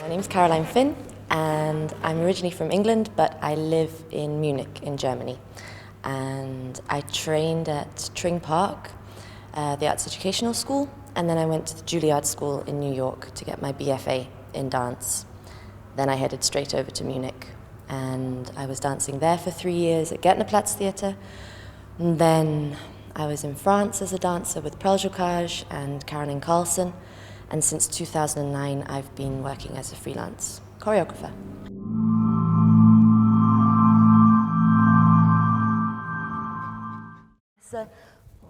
My name's Caroline Finn, and I'm originally from England, but I live in Munich in Germany. And I trained at Tring Park, the Arts Educational School, and then I went to the Juilliard School in New York to get my BFA in dance. Then I headed straight over to Munich, and I was dancing there for 3 years at Gärtnerplatz Theatre. And then I was in France as a dancer with Preljoukaj and Caroline Carlson, and since 2009 I've been working as a freelance choreographer. So,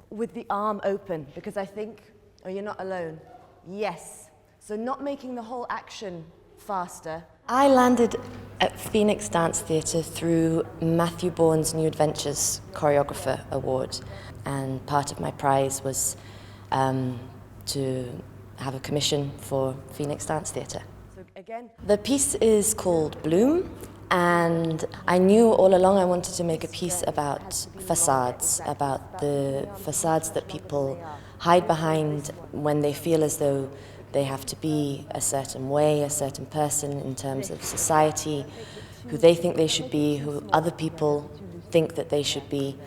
with the arm open, because I think, oh, you're not alone. Yes. So not making the whole action faster. I landed at Phoenix Dance Theatre through Matthew Bourne's New Adventures Choreographer Award, and part of my prize was to have a commission for Phoenix Dance Theatre. So again, the piece is called Bloom, and I knew all along I wanted to make a piece about facades, about the facades that people hide behind when they feel as though they have to be a certain way, a certain person in terms of society, who they think they should be, who other people think that they should be.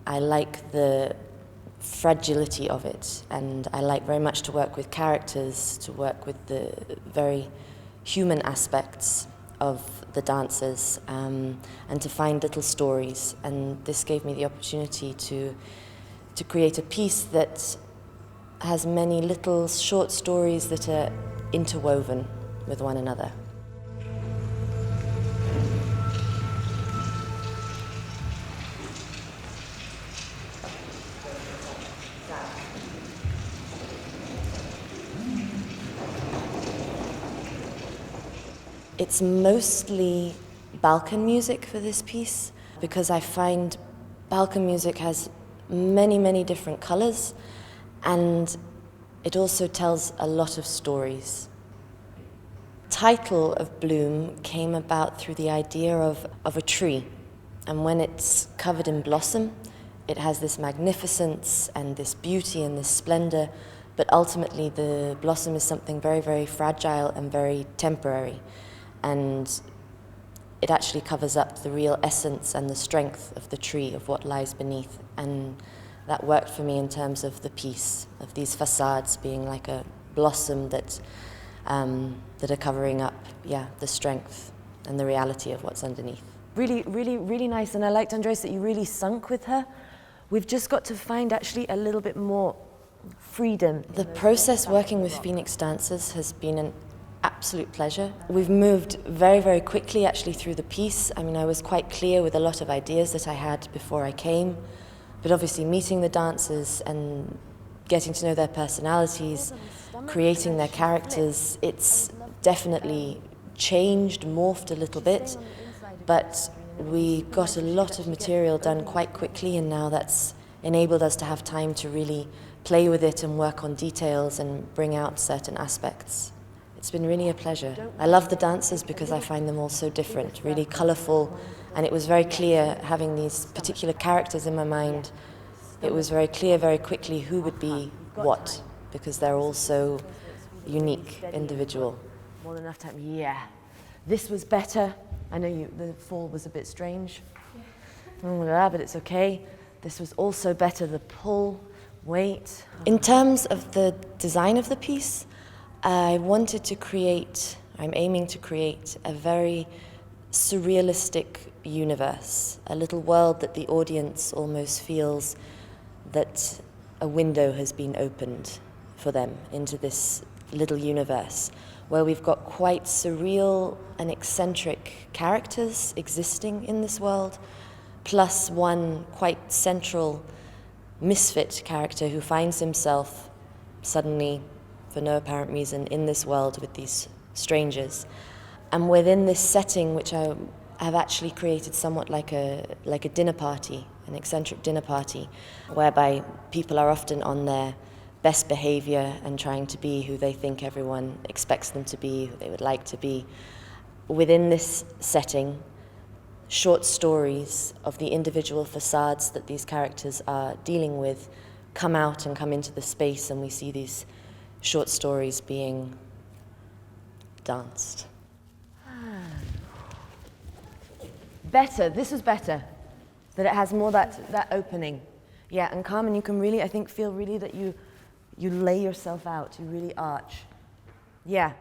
I like the fragility of it, and I like very much to work with characters, to work with the very human aspects of the dancers, and to find little stories. And this gave me the opportunity to create a piece that has many little short stories that are interwoven with one another. It's mostly Balkan music for this piece, because I find Balkan music has many, many different colors, and it also tells a lot of stories. The title of Bloom came about through the idea of a tree, and when it's covered in blossom, it has this magnificence and this beauty and this splendor, but ultimately the blossom is something very, very fragile and very temporary. And it actually covers up the real essence and the strength of the tree, of what lies beneath. And that worked for me in terms of the piece, of these facades being like a blossom that are covering up, the strength and the reality of what's underneath. Really, really, really nice. And I liked, Andres, that you really sunk with her. We've just got to find actually a little bit more freedom. The process working with Phoenix dancers has been an absolute pleasure. We've moved very, very quickly actually through the piece. I mean, I was quite clear with a lot of ideas that I had before I came, but obviously meeting the dancers and getting to know their personalities, creating their characters, it's definitely changed, morphed a little bit, but we got a lot of material done quite quickly, and now that's enabled us to have time to really play with it and work on details and bring out certain aspects. It's been really a pleasure. I love the dancers because I find them all so different, really colourful, and it was very clear having these particular characters in my mind. It was very clear very quickly who would be what, because they're all so unique, individual. More than enough time, yeah. This was better. I know the fall was a bit strange, but it's okay. This was also better, the pull, weight. In terms of the design of the piece, I'm aiming to create a very surrealistic universe, a little world that the audience almost feels that a window has been opened for them into this little universe, where we've got quite surreal and eccentric characters existing in this world, plus one quite central misfit character who finds himself suddenly, for no apparent reason, in this world with these strangers. And within this setting, which I have actually created somewhat like a dinner party, an eccentric dinner party, whereby people are often on their best behavior and trying to be who they think everyone expects them to be, who they would like to be. Within this setting, short stories of the individual facades that these characters are dealing with come out and come into the space, and we see these short stories being danced. Better, this is better. That it has more that opening. Yeah, and Carmen, you can really, I think, feel really that you lay yourself out, you really arch. Yeah.